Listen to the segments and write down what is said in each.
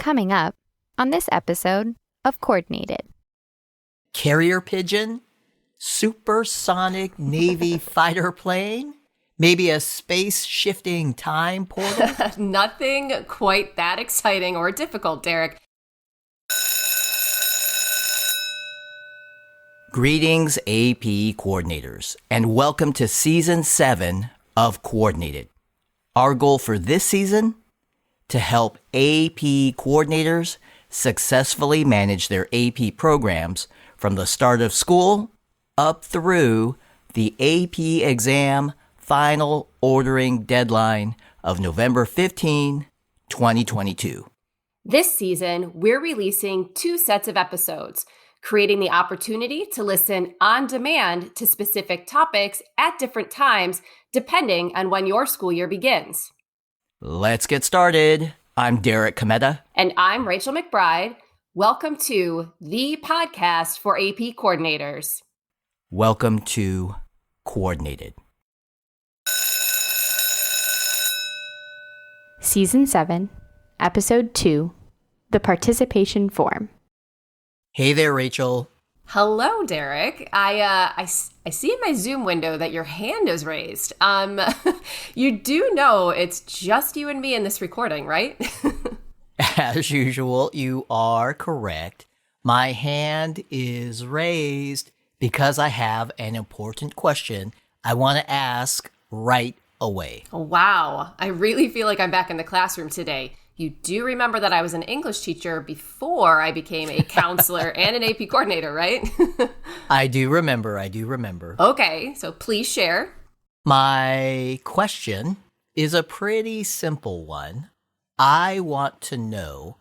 Coming up on this episode of Coordinated. Carrier pigeon? Supersonic Navy fighter plane? Maybe a space-shifting time portal? Nothing quite that exciting or difficult, Derek. Greetings, AP coordinators, and welcome to Season 7 of Coordinated. Our goal for this season? To help AP coordinators successfully manage their AP programs from the start of school up through the AP exam final ordering deadline of November 15, 2022. This season, we're releasing 2 sets of episodes, creating the opportunity to listen on demand to specific topics at different times, depending on when your school year begins. Let's get started. I'm Derek Cometa. And I'm Rachel McBride. Welcome to the podcast for AP coordinators. Welcome to Coordinated. Season 7, Episode 2, The Participation Form. Hey there, Rachel. Hello, Derek. I see in my Zoom window that your hand is raised. You do know it's just you and me in this recording, right? As usual, you are correct. My hand is raised because I have an important question I want to ask right away. Wow. I really feel like I'm back in the classroom today. You do remember that I was an English teacher before I became a counselor and an AP coordinator, right? I do remember. Okay, so please share. My question is a pretty simple one. I want to know,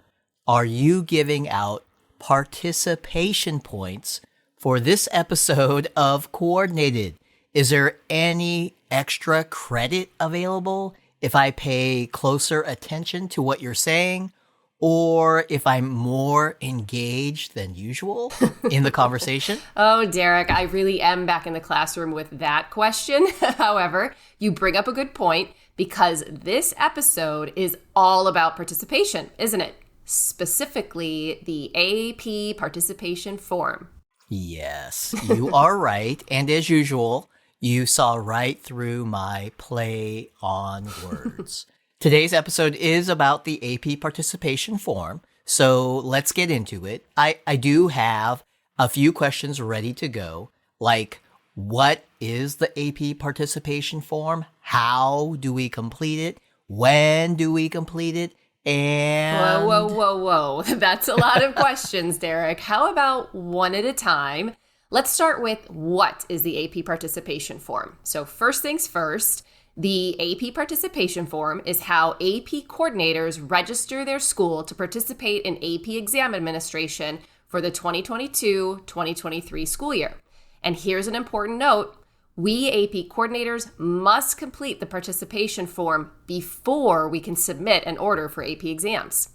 are you giving out participation points for this episode of Coordinated? Is there any extra credit available if I pay closer attention to what you're saying, or if I'm more engaged than usual in the conversation? Oh, Derek, I really am back in the classroom with that question. However, you bring up a good point because this episode is all about participation, isn't it? Specifically, the AP participation form. Yes, you are right. And as usual, you saw right through my play on words. Today's episode is about the AP participation form, so let's get into it. I do have a few questions ready to go, like what is the AP participation form? How do we complete it? When do we complete it? And... Whoa. That's a lot of questions, Derek. How about one at a time? Let's start with what is the AP participation form. So first things first, the AP participation form is how AP coordinators register their school to participate in AP exam administration for the 2022-2023 school year. And here's an important note. We AP coordinators must complete the participation form before we can submit an order for AP exams.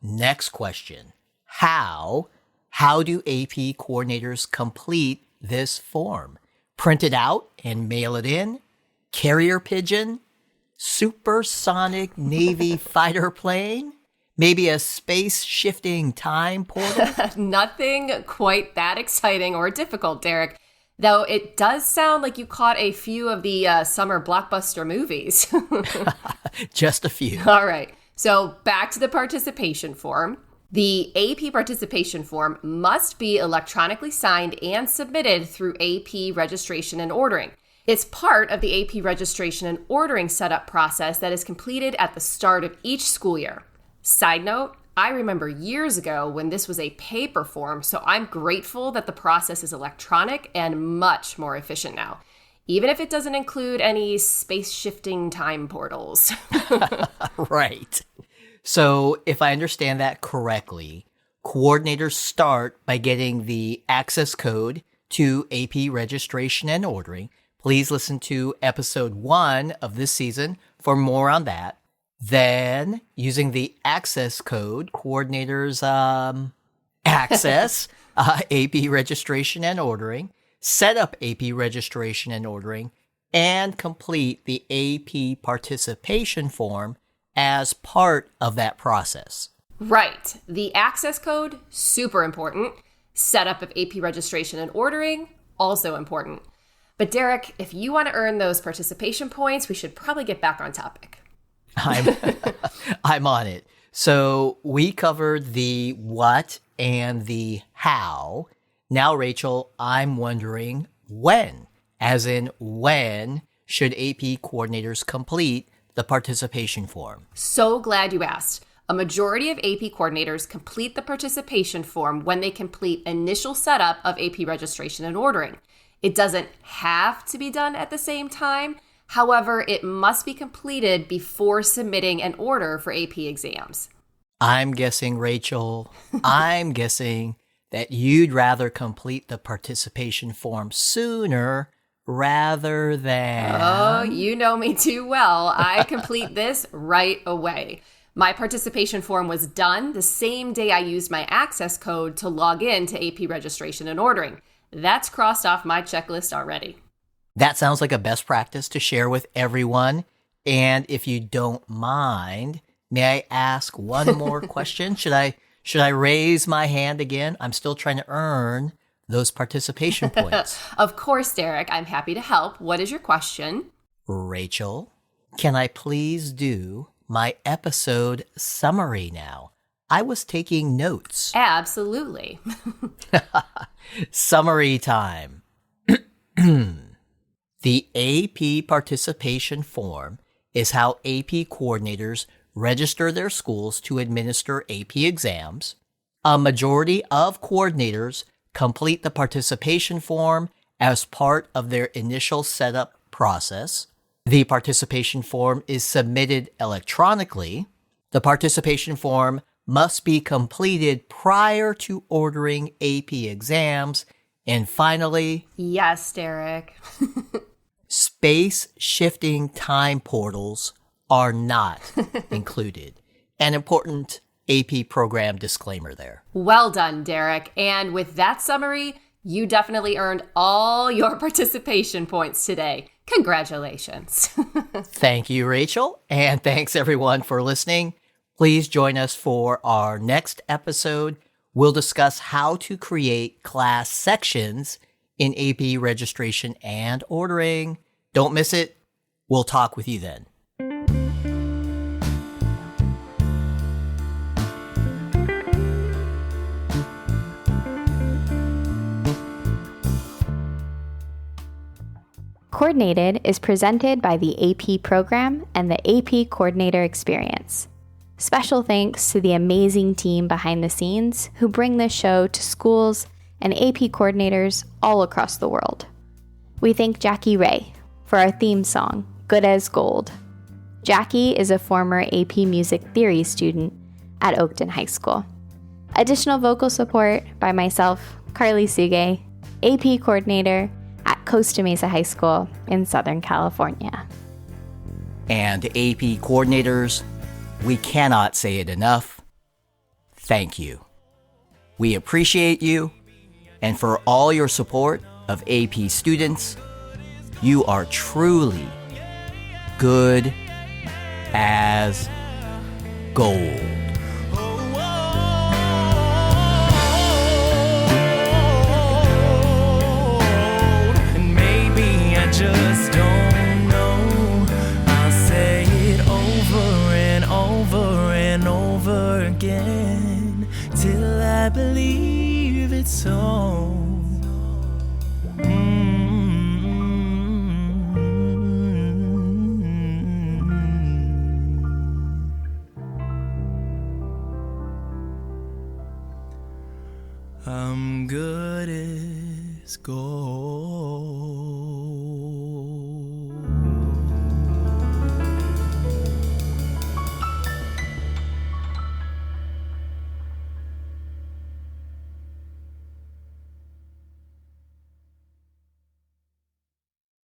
Next question. How do AP coordinators complete this form? Print it out and mail it in? Carrier pigeon? Supersonic Navy fighter plane? Maybe a space-shifting time portal? Nothing quite that exciting or difficult, Derek. Though it does sound like you caught a few of the summer blockbuster movies. Just a few. All right. So back to the participation form. The AP participation form must be electronically signed and submitted through AP registration and ordering. It's part of the AP registration and ordering setup process that is completed at the start of each school year. Side note, I remember years ago when this was a paper form, so I'm grateful that the process is electronic and much more efficient now, even if it doesn't include any space-shifting time portals. Right. So if I understand that correctly, coordinators start by getting the access code to AP registration and ordering. Please listen to episode 1 of this season for more on that. Then, using the access code, coordinators access AP registration and ordering, set up AP registration and ordering, and complete the AP participation form as part of that process. Right. The access code, super important. Setup of AP registration and ordering, also important. But Derek, if you want to earn those participation points, we should probably get back on topic. I'm on it. So we covered the what and the how. Now, Rachel, I'm wondering when, as in when should AP coordinators complete the participation form? So glad you asked. A majority of AP coordinators complete the participation form when they complete initial setup of AP registration and ordering. It doesn't have to be done at the same time. However, it must be completed before submitting an order for AP exams. I'm guessing, Rachel, I'm guessing that you'd rather complete the participation form sooner rather than... Oh, you know me too well. I complete this right away. My participation form was done the same day I used my access code to log in to AP registration and ordering. That's crossed off my checklist already. That sounds like a best practice to share with everyone. And if you don't mind, may I ask one more question? Should I raise my hand again? I'm still trying to earn those participation points. Of course, Derek. I'm happy to help. What is your question? Rachel, can I please do my episode summary now? I was taking notes. Absolutely. Summary time. The AP participation form is how AP coordinators register their schools to administer AP exams. A majority of coordinators complete the participation form as part of their initial setup process. The participation form is submitted electronically. The participation form must be completed prior to ordering AP exams. And finally, Yes, Derek. space shifting time portals are not included. An important AP program disclaimer there. Well done, Derek. And with that summary, you definitely earned all your participation points today. Congratulations. Thank you, Rachel. And thanks everyone for listening. Please join us for our next episode. We'll discuss how to create class sections in AP registration and ordering. Don't miss it. We'll talk with you then. Coordinated is presented by the AP program and the AP Coordinator Experience. Special thanks to the amazing team behind the scenes who bring this show to schools and AP coordinators all across the world. We thank Jackie Ray for our theme song, Good as Gold. Jackie is a former AP Music Theory student at Oakton High School. Additional vocal support by myself, Carly Suge, AP Coordinator at Costa Mesa High School in Southern California. And AP coordinators, we cannot say it enough. Thank you. We appreciate you, and for all your support of AP students, you are truly good as gold. And maybe I just don't know. I'll say it over and over and over again till I believe it's so. I'm good as gold.